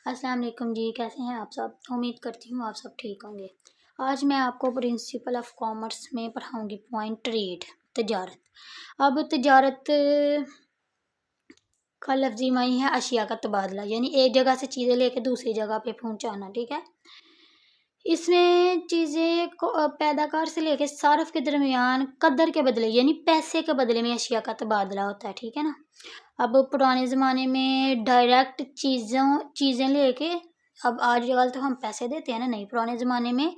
السلام علیکم جی، کیسے ہیں آپ سب؟ امید کرتی ہوں آپ سب ٹھیک ہوں گے۔ آج میں آپ کو پرنسپل آف کامرس میں پڑھاؤں گی پوائنٹ ٹریڈ، تجارت۔ اب تجارت کا لفظی معنی ہے اشیاء کا تبادلہ، یعنی ایک جگہ سے چیزیں لے کے دوسری جگہ پہ پہنچانا، ٹھیک ہے۔ اس میں چیزیں کو پیداکار سے لے کے صارف کے درمیان قدر کے بدلے یعنی پیسے کے بدلے میں اشیاء کا تبادلہ ہوتا ہے، ٹھیک ہے نا۔ اب پرانے زمانے میں ڈائریکٹ چیزیں لے کے، اب آج کل تو ہم پیسے دیتے ہیں نا، نہیں، پرانے زمانے میں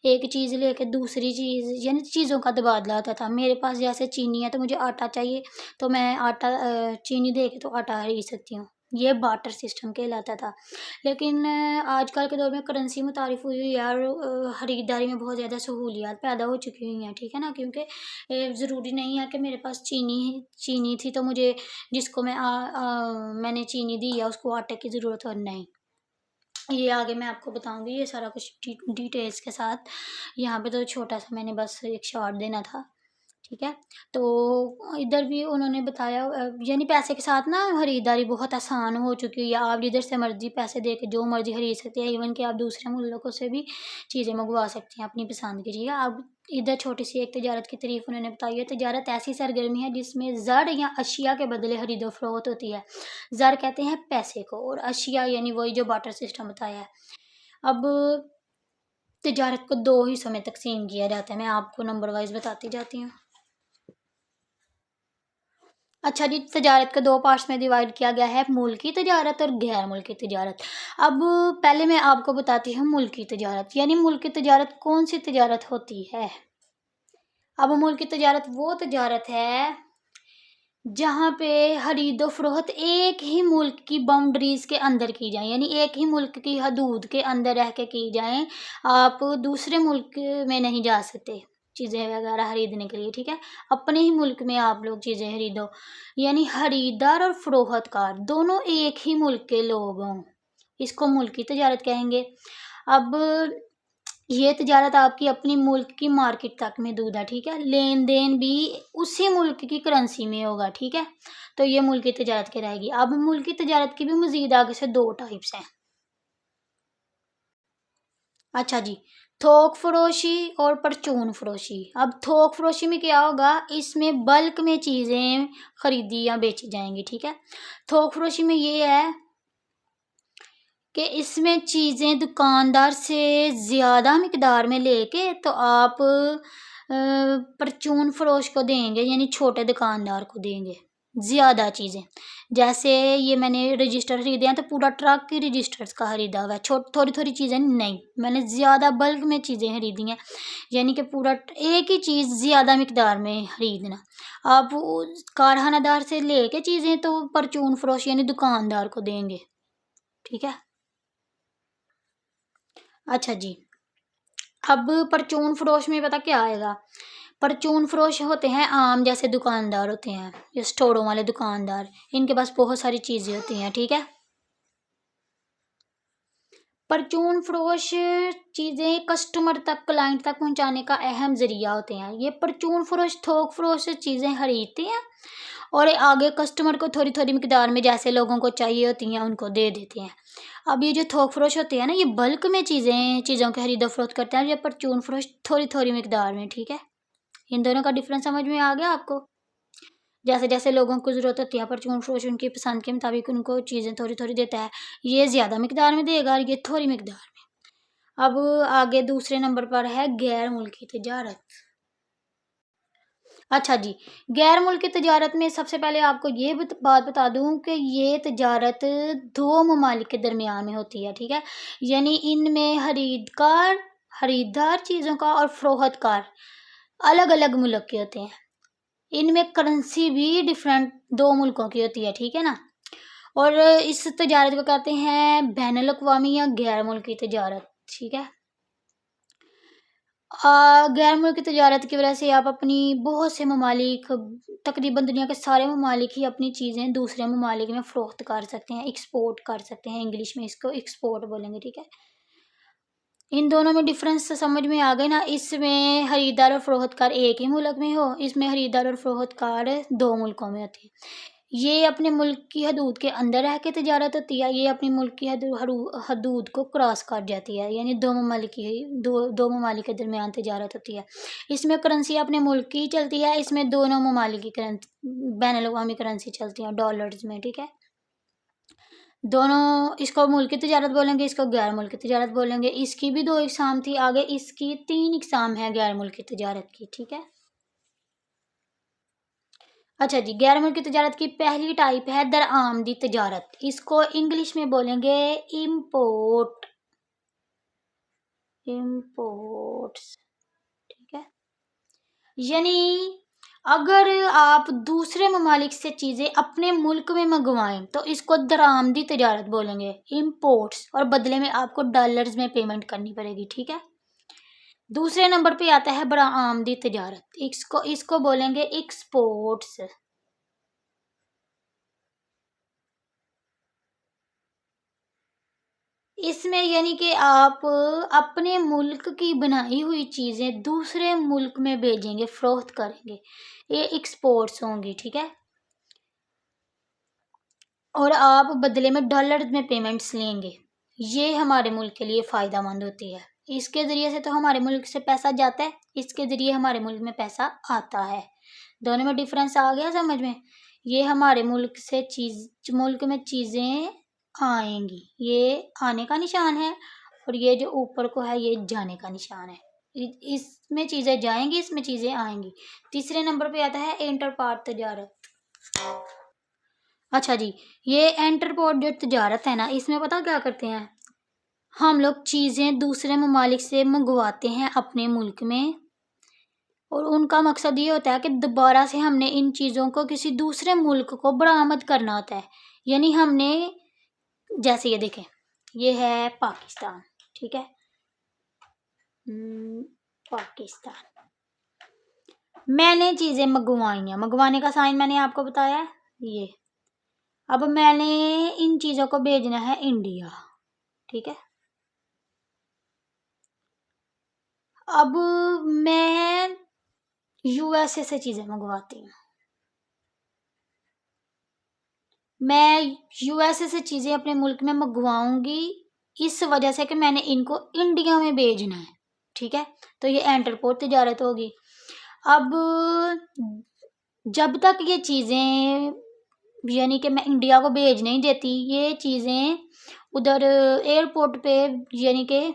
ایک چیز لے کے دوسری چیز یعنی چیزوں کا تبادلہ ہوتا تھا۔ میرے پاس جیسے چینی ہے تو مجھے آٹا چاہیے، تو میں آٹا چینی دے کے تو آٹا خرید سکتی ہوں، یہ بارٹر سسٹم کہلاتا تھا۔ لیکن آج کل کے دور میں کرنسی متعارف ہوئی ہوئی ہے اور خریداری میں بہت زیادہ سہولیات پیدا ہو چکی ہوئی ہیں، ٹھیک ہے نا، کیونکہ ضروری نہیں ہے کہ میرے پاس چینی تھی تو مجھے جس کو میں نے چینی دی ہے اس کو آٹے کی ضرورت ہو، نہیں۔ یہ آگے میں آپ کو بتاؤں گی یہ سارا کچھ ڈیٹیلز کے ساتھ۔ یہاں پہ تو چھوٹا سا میں نے بس ایک شارٹ دینا تھا، ٹھیک ہے۔ تو ادھر بھی انہوں نے بتایا، یعنی پیسے کے ساتھ نا خریداری بہت آسان ہو چکی ہے، آپ جدھر سے مرضی پیسے دے کے جو مرضی خرید سکتے ہیں، ایون کہ آپ دوسرے ملکوں سے بھی چیزیں منگوا سکتے ہیں اپنی پسند کی، ٹھیک ہے۔ اب ادھر چھوٹی سی ایک تجارت کی تعریف انہوں نے بتائی ہے۔ تجارت ایسی سرگرمی ہے جس میں زر یا اشیاء کے بدلے خرید و فروخت ہوتی ہے۔ زر کہتے ہیں پیسے کو، اور اشیاء یعنی وہی جو بارٹر سسٹم بتایا ہے۔ اب تجارت کو دو حصوں میں تقسیم کیا جاتا ہے، میں آپ کو نمبر وائز بتاتی جاتی ہوں۔ اچھا جی، تجارت کو دو پارٹس میں ڈیوائڈ کیا گیا ہے، ملکی تجارت اور غیر ملکی تجارت۔ اب پہلے میں آپ کو بتاتی ہوں ملکی تجارت، یعنی ملکی تجارت کون سی تجارت ہوتی ہے۔ اب ملکی تجارت وہ تجارت ہے جہاں پہ خرید و فروخت ایک ہی ملک کی باؤنڈریز کے اندر کی جائیں، یعنی ایک ہی ملک کی حدود کے اندر رہ کے کی جائیں، آپ دوسرے ملک میں نہیں جا سکتے چیزیں وغیرہ خریدنے کے لیے، ٹھیک ہے۔ اپنے ہی ملک میں آپ لوگ چیزیں خریدو، یعنی خریدار اور فروخت کار دونوں ایک ہی ملک کے لوگ ہوں، اس کو ملکی تجارت کہیں گے۔ اب یہ تجارت آپ کی اپنی ملک کی مارکیٹ تک محدود ہے، ٹھیک ہے، لین دین بھی اسی ملک کی کرنسی میں ہوگا، ٹھیک ہے، تو یہ ملکی تجارت کی رہے گی۔ اب ملکی تجارت کی بھی مزید آگے سے دو ٹائپس ہیں۔ اچھا جی، تھوک فروشی اور پرچون فروشی۔ اب تھوک فروشی میں کیا ہوگا، اس میں بلک میں چیزیں خریدی یا بیچی جائیں گی، ٹھیک ہے۔ تھوک فروشی میں یہ ہے کہ اس میں چیزیں دکاندار سے زیادہ مقدار میں لے کے تو آپ پرچون فروش کو دیں گے، یعنی چھوٹے دکاندار کو دیں گے زیادہ چیزیں۔ جیسے یہ میں نے رجسٹر خریدے ہیں تو پورا ٹرک کی رجسٹرز کا خریدا ہوا ہے، تھوڑی تھوڑی چیزیں نہیں، میں نے زیادہ بلک میں چیزیں خریدی ہیں، یعنی کہ پورا ایک ہی چیز زیادہ مقدار میں خریدنا۔ آپ کارخانہ دار سے لے کے چیزیں تو پرچون فروش یعنی دکاندار کو دیں گے، ٹھیک ہے۔ اچھا جی، اب پرچون فروش میں پتا کیا آئے گا، پرچون فروش ہوتے ہیں عام جیسے دکاندار ہوتے ہیں، یہ اسٹوروں والے دکاندار، ان کے پاس بہت ساری چیزیں ہوتی ہیں، ٹھیک ہے۔ پرچون فروش چیزیں کسٹمر تک، کلائنٹ تک پہنچانے کا اہم ذریعہ ہوتے ہیں۔ یہ پرچون فروش تھوک فروش سے چیزیں خریدتے ہیں اور آگے کسٹمر کو تھوڑی تھوڑی مقدار میں جیسے لوگوں کو چاہیے ہوتی ہیں ان کو دے دیتے ہیں۔ اب یہ جو تھوک فروش ہوتے ہیں نا، یہ بلک میں چیزوں کے خرید و فروخت کرتے ہیں، اور یہ پرچون فروش تھوڑی تھوڑی مقدار میں، ٹھیک ہے۔ ان دونوں کا ڈفرنس سمجھ میں آ گیا آپ کو؟ جیسے جیسے لوگوں کو ضرورت ہوتی ہے پرچون فروش ان کی پسند کے مطابق ان کو چیزیں تھوڑی تھوڑی دیتا ہے، یہ زیادہ مقدار میں دے گا اور یہ تھوڑی مقدار میں۔ اب آگے دوسرے نمبر پر ہے غیر ملکی تجارت۔ اچھا جی، غیر ملکی تجارت میں سب سے پہلے آپ کو یہ بات بتا دوں کہ یہ تجارت دو ممالک کے درمیان میں ہوتی ہے، ٹھیک ہے، یعنی ان میں خریدار چیزوں کا اور فروخت کار الگ الگ ملک کے ہوتے ہیں، ان میں کرنسی بھی ڈیفرنٹ دو ملکوں کی ہوتی ہے، ٹھیک ہے نا۔ اور اس تجارت کو کہتے ہیں بین الاقوامی یا غیر ملکی تجارت، ٹھیک ہے۔ غیر ملکی تجارت کی وجہ سے آپ اپنی بہت سے ممالک، تقریباً دنیا کے سارے ممالک ہی اپنی چیزیں دوسرے ممالک میں فروخت کر سکتے ہیں، ایکسپورٹ کر سکتے ہیں، انگلش میں اس کو ایکسپورٹ بولیں گے، ٹھیک ہے۔ ان دونوں میں ڈفرنس سمجھ میں آ گئی نا، اس میں خریدار اور فروخت کار ایک ہی ملک میں ہو، اس میں خریدار اور فروخت کار دو ملکوں میں ہوتی ہے۔ یہ اپنے ملک کی حدود کے اندر رہ کے تجارت ہوتی ہے، یہ اپنی ملک کی حدود کو کراس کر جاتی ہے، یعنی دو ممالک کے درمیان تجارت ہوتی ہے۔ اس میں کرنسی اپنے ملک کی چلتی ہے، اس میں دونوں ممالک کی بین الاقوامی کرنسی چلتی ہیں ڈالرز میں، ٹھیک ہے۔ دونوں، اس کو ملکی تجارت بولیں گے، اس کو غیر ملکی تجارت بولیں گے۔ اس کی بھی 2 اقسام تھی، آگے اس کی 3 اقسام ہے غیر ملکی تجارت کی، ٹھیک ہے۔ اچھا جی، غیر ملکی تجارت کی پہلی ٹائپ ہے درآمدی تجارت، اس کو انگلش میں بولیں گے امپورٹس، ٹھیک ہے۔ یعنی اگر آپ دوسرے ممالک سے چیزیں اپنے ملک میں منگوائیں تو اس کو درآمدی تجارت بولیں گے، امپورٹس، اور بدلے میں آپ کو ڈالرز میں پیمنٹ کرنی پڑے گی، ٹھیک ہے۔ دوسرے نمبر پہ آتا ہے برآمدی تجارت، اس کو بولیں گے ایکسپورٹس۔ اس میں یعنی کہ آپ اپنے ملک کی بنائی ہوئی چیزیں دوسرے ملک میں بھیجیں گے، فروخت کریں گے، یہ ایکسپورٹس ہوں گی، ٹھیک ہے۔ اور آپ بدلے میں ڈالرز میں پیمنٹس لیں گے، یہ ہمارے ملک کے لیے فائدہ مند ہوتی ہے۔ اس کے ذریعے سے تو ہمارے ملک سے پیسہ جاتا ہے، اس کے ذریعے ہمارے ملک میں پیسہ آتا ہے، دونوں میں ڈیفرنس آ گیا سمجھ میں۔ یہ ہمارے ملک سے ملک میں چیزیں آئیں گی، یہ آنے کا نشان ہے، اور یہ جو اوپر کو ہے یہ جانے کا نشان ہے۔ اس میں چیزیں جائیں گی، اس میں چیزیں آئیں گی۔ تیسرے نمبر پہ آتا ہے انٹرپارٹ تجارت۔ اچھا جی، یہ انٹرپورٹ جو تجارت ہے نا، اس میں پتہ کیا کرتے ہیں ہم لوگ؟ چیزیں دوسرے ممالک سے منگواتے ہیں اپنے ملک میں، اور ان کا مقصد یہ ہوتا ہے کہ دوبارہ سے ہم نے ان چیزوں کو کسی دوسرے ملک کو برآمد کرنا ہوتا ہے۔ یعنی ہم نے، جیسے یہ دیکھیں، یہ ہے پاکستان، ٹھیک ہے، پاکستان میں نے چیزیں منگوائی ہیں، منگوانے کا سائن میں نے آپ کو بتایا ہے یہ۔ اب میں نے ان چیزوں کو بھیجنا ہے انڈیا، ٹھیک ہے۔ اب میں یو ایس اے سے چیزیں منگواتی ہوں، میں یو ایس اے سے چیزیں اپنے ملک میں منگواؤں گی اس وجہ سے کہ میں نے ان کو انڈیا میں بھیجنا ہے، ٹھیک ہے، تو یہ انٹرپورٹ تجارت ہوگی۔ اب جب تک یہ چیزیں، یعنی کہ میں انڈیا کو بھیج نہیں دیتی، یہ چیزیں ادھر ایئرپورٹ پہ یعنی کہ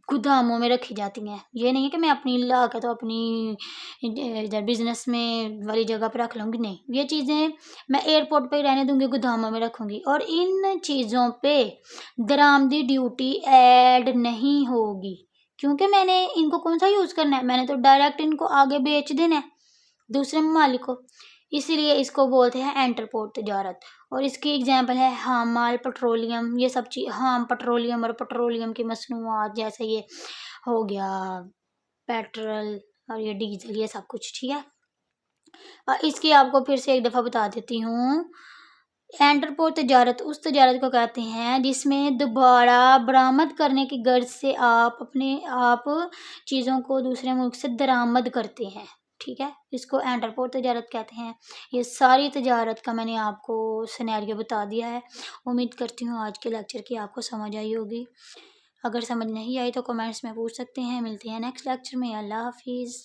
گوداموں میں رکھی جاتی ہیں، یہ نہیں ہے کہ میں اپنی لا کے تو اپنی ادھر بزنس میں والی جگہ پہ رکھ لوں گی، نہیں، یہ چیزیں میں ایئرپورٹ پہ ہی رہنے دوں گی، گوداموں میں رکھوں گی، اور ان چیزوں پہ درآمدی ڈیوٹی ایڈ نہیں ہوگی، کیونکہ میں نے ان کو کون سا یوز کرنا ہے، میں نے تو ڈائریکٹ ان کو آگے بیچ دینا ہے دوسرے ممالک کو، اسی لیے اس کو بولتے ہیں انٹرپورٹ تجارت۔ اور اس کی ایگزامپل ہے خام مال، پٹرولیم، یہ سب چیز، خام پٹرولیم اور پٹرولیم کی مصنوعات، جیسے یہ ہو گیا پیٹرول اور یہ ڈیزل، یہ سب کچھ، ٹھیک ہے۔ اور اس کی آپ کو پھر سے ایک دفعہ بتا دیتی ہوں، انٹرپورٹ تجارت اس تجارت کو کہتے ہیں جس میں دوبارہ برآمد کرنے کی غرض سے آپ چیزوں کو دوسرے ملک سے درآمد کرتے ہیں، ٹھیک ہے، اس کو انٹرپورٹ تجارت کہتے ہیں۔ یہ ساری تجارت کا میں نے آپ کو سینیریو بتا دیا ہے، امید کرتی ہوں آج کے لیکچر کی آپ کو سمجھ آئی ہوگی، اگر سمجھ نہیں آئی تو کمنٹس میں پوچھ سکتے ہیں۔ ملتے ہیں نیکسٹ لیکچر میں، اللہ حافظ۔